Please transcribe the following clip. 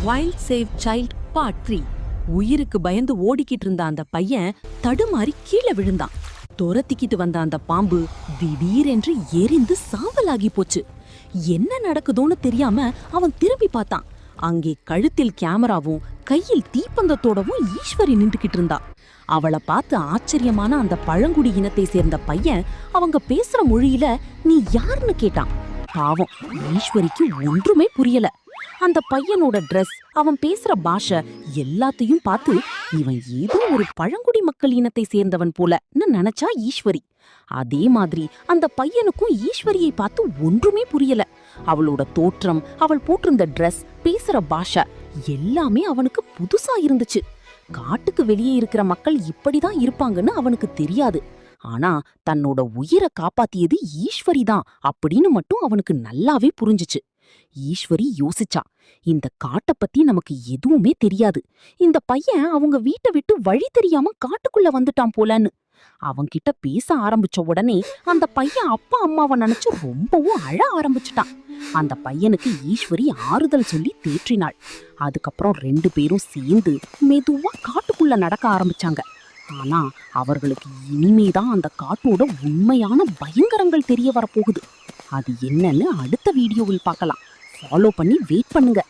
Wild save child part 3. உயிருக்கு பயந்து ஓடிக்கிட்டு இருந்த அந்த பையன் தடுமாறி கீழே விழுந்தான். துரத்திக்கிட்டு வந்த அந்த பாம்பு திடீரென்று எரிந்து சாம்பலாகி போச்சு. என்ன நடக்குதோன்னு தெரியாம அவன் திரும்பி பார்த்தான். அங்கே கழுத்தில் கேமராவும் கையில் தீப்பந்தத்தோடவும் ஈஸ்வரி நின்றுகிட்டு இருந்தா. அவளை பார்த்து ஆச்சரியமான அந்த பழங்குடி இனத்தை சேர்ந்த பையன் அவங்க பேசுற மொழியில நீ யாருன்னு கேட்டான். பாவம், ஈஸ்வரிக்கு ஒன்றுமே புரியல. அந்த பையனோட ட்ரெஸ், அவன் பேசுற பாஷை எல்லாத்தையும் பார்த்து இவன் ஏதோ ஒரு பழங்குடி மக்கள் இனத்தை சேர்ந்தவன் போலன்னு நினைச்சா ஈஸ்வரி. அதே மாதிரி அந்த பையனுக்கும் ஈஸ்வரியை பார்த்து ஒன்றுமே புரியல. அவளோட தோற்றம், அவள் போட்டிருந்த ட்ரெஸ், பேசுற பாஷை எல்லாமே அவனுக்கு புதுசா இருந்துச்சு. காட்டுக்கு வெளியே இருக்கிற மக்கள் இப்படிதான் இருப்பாங்கன்னு அவனுக்கு தெரியாது. ஆனா தன்னோட உயிரை காப்பாத்தியது ஈஸ்வரி தான் அப்படின்னு மட்டும் அவனுக்கு நல்லாவே புரிஞ்சுச்சு. ஈஸ்வரி யோசிச்சா, இந்த காட்டை பத்தி நமக்கு எதுவுமே தெரியாது. இந்த பையன் அவங்க வீட்டை விட்டு வழி தெரியாம காட்டுக்குள்ள வந்துட்டான் போலன்னு. அவன்கிட்ட பேச ஆரம்பிச்ச உடனே அந்த பையன் அப்பா அம்மாவை நினைச்சு ரொம்பவும் அழ ஆரம்பிச்சுட்டான். அந்த பையனுக்கு ஈஸ்வரி ஆறுதல் சொல்லி தேற்றினாள். அதுக்கப்புறம் 2 பேரும் சேர்ந்து மெதுவா காட்டுக்குள்ள நடக்க ஆரம்பிச்சாங்க. ஆனா அவர்களுக்கு இனிமேதான் அந்த காட்டோட உண்மையான பயங்கரங்கள் தெரிய வரப்போகுது. அது என்னன்னு அடுத்த வீடியோவில் பார்க்கலாம். ஃபாலோ பண்ணி வெயிட் பண்ணுங்க.